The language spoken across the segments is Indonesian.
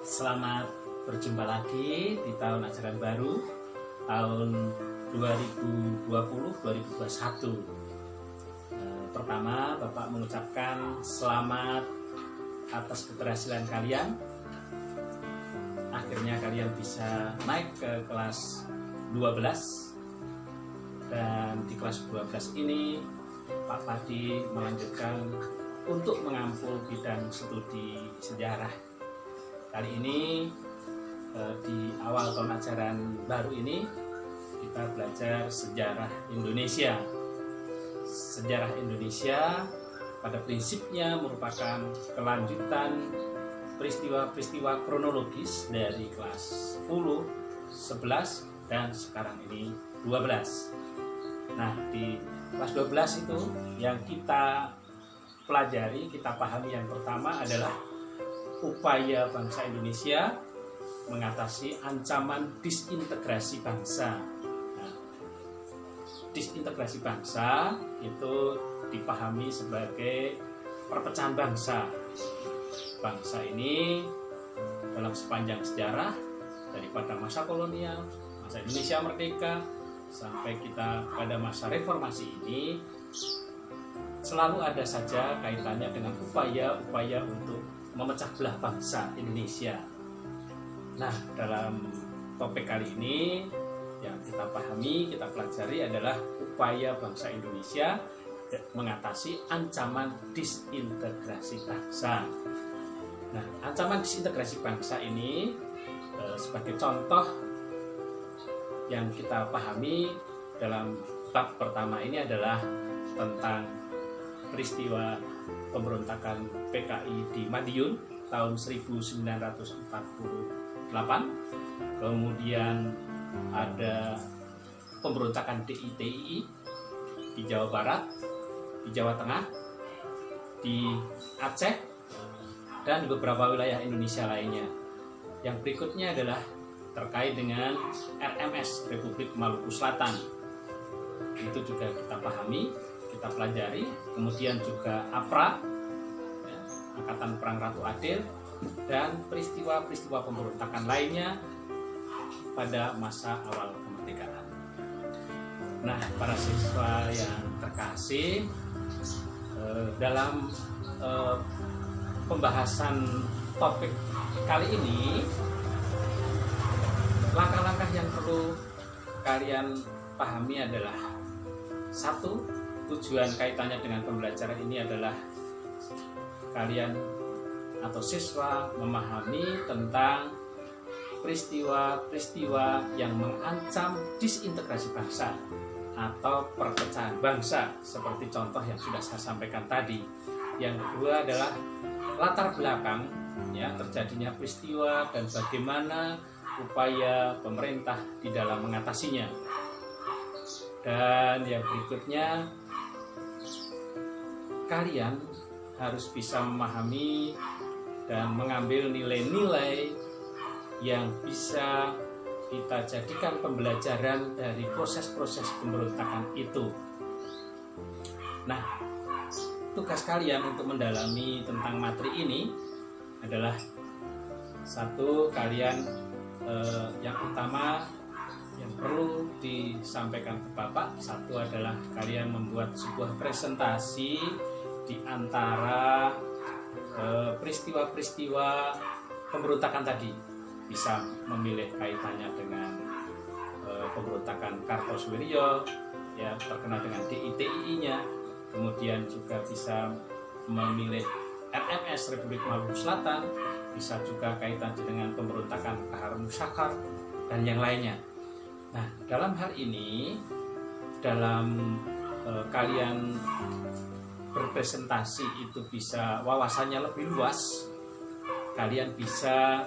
Selamat berjumpa lagi di tahun ajaran baru tahun 2020-2021. Pertama, Bapak mengucapkan selamat atas keberhasilan kalian. Akhirnya kalian bisa naik ke kelas 12. Dan di kelas 12 ini Pak Padi melanjutkan untuk mengampu bidang studi sejarah. Kali ini di awal tahun ajaran baru ini kita belajar sejarah Indonesia. Sejarah Indonesia pada prinsipnya merupakan kelanjutan peristiwa-peristiwa kronologis dari kelas 10, 11, dan sekarang ini 12. Nah, di kelas 12 itu yang kita pelajari, kita pahami yang pertama adalah upaya bangsa Indonesia mengatasi ancaman disintegrasi bangsa. Nah, disintegrasi bangsa itu dipahami sebagai perpecahan bangsa. Bangsa ini dalam sepanjang sejarah daripada masa kolonial, masa Indonesia merdeka, sampai kita pada masa reformasi ini selalu ada saja kaitannya dengan upaya-upaya untuk memecah belah bangsa Indonesia. Nah, dalam topik kali ini yang kita pahami, kita pelajari adalah upaya bangsa Indonesia mengatasi ancaman disintegrasi bangsa. Nah, ancaman disintegrasi bangsa ini sebagai contoh yang kita pahami dalam bab pertama ini adalah tentang peristiwa pemberontakan PKI di Madiun tahun 1948. Kemudian ada pemberontakan DITII di Jawa Barat, di Jawa Tengah, di Aceh, dan beberapa wilayah Indonesia lainnya. Yang berikutnya adalah terkait dengan RMS Republik Maluku Selatan. Itu juga kita pahami, kita pelajari. Kemudian juga APRA, ya, Angkatan Perang Ratu Adil, dan peristiwa-peristiwa pemberontakan lainnya pada masa awal kemerdekaan. Nah, para siswa yang terkasih, dalam pembahasan topik kali ini, langkah-langkah yang perlu kalian pahami adalah: satu, tujuan kaitannya dengan pembelajaran ini adalah kalian atau siswa memahami tentang peristiwa-peristiwa yang mengancam disintegrasi bangsa atau perpecahan bangsa, seperti contoh yang sudah saya sampaikan tadi. Yang kedua adalah latar belakang ya terjadinya peristiwa dan bagaimana upaya pemerintah di dalam mengatasinya. Dan yang berikutnya, kalian harus bisa memahami dan mengambil nilai-nilai yang bisa kita jadikan pembelajaran dari proses-proses pemberontakan itu. Nah, tugas kalian untuk mendalami tentang materi ini adalah: satu, kalian yang utama yang perlu disampaikan ke Bapak, satu adalah kalian membuat sebuah presentasi di antara peristiwa-peristiwa pemberontakan tadi. Bisa memilih kaitannya dengan pemberontakan Kartosuwiryo, ya, terkena dengan DITII-nya. Kemudian juga bisa memilih RMS Republik Maluku Selatan, bisa juga kaitannya dengan pemberontakan Kahar Musyakar, dan yang lainnya. Nah, dalam hal ini, dalam kalian berpresentasi itu bisa wawasannya lebih luas, kalian bisa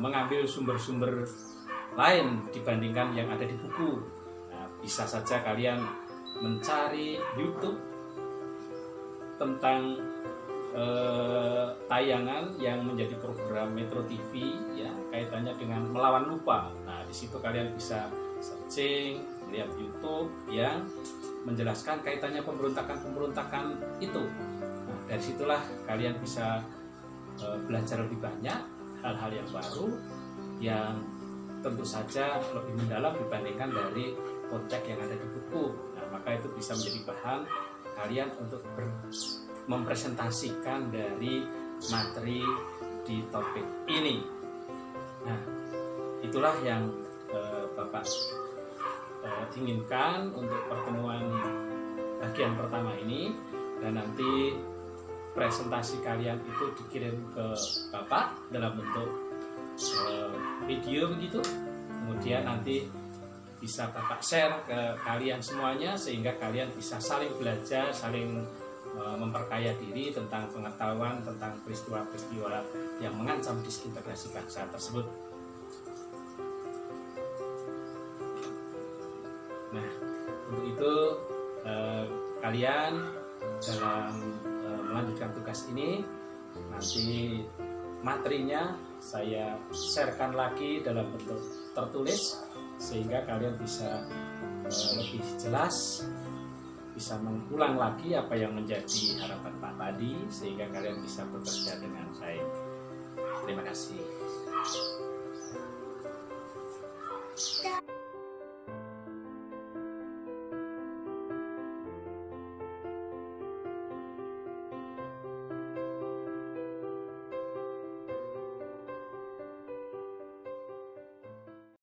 mengambil sumber-sumber lain dibandingkan yang ada di buku. Nah, bisa saja kalian mencari YouTube tentang tayangan yang menjadi program Metro TV, ya, kaitannya dengan melawan lupa. Nah, di situ kalian bisa searching, lihat YouTube yang menjelaskan kaitannya pemberontakan itu. Nah, dari situlah kalian bisa belajar lebih banyak hal-hal yang baru yang tentu saja lebih mendalam dibandingkan dari konteks yang ada di buku. Nah, maka itu bisa menjadi bahan kalian untuk mempresentasikan dari materi di topik ini. Nah, itulah yang Bapak inginkan untuk pertemuan bagian pertama ini, dan nanti presentasi kalian itu dikirim ke Bapak dalam bentuk video begitu, kemudian nanti bisa Bapak share ke kalian semuanya sehingga kalian bisa saling belajar, saling memperkaya diri tentang pengetahuan tentang peristiwa-peristiwa yang mengancam disintegrasi bangsa tersebut. Nah, untuk itu kalian dalam melanjutkan tugas ini, nanti materinya saya sharekan lagi dalam bentuk tertulis sehingga kalian bisa lebih jelas, bisa mengulang lagi apa yang menjadi harapan Pak tadi sehingga kalian bisa bekerja dengan baik. Terima kasih.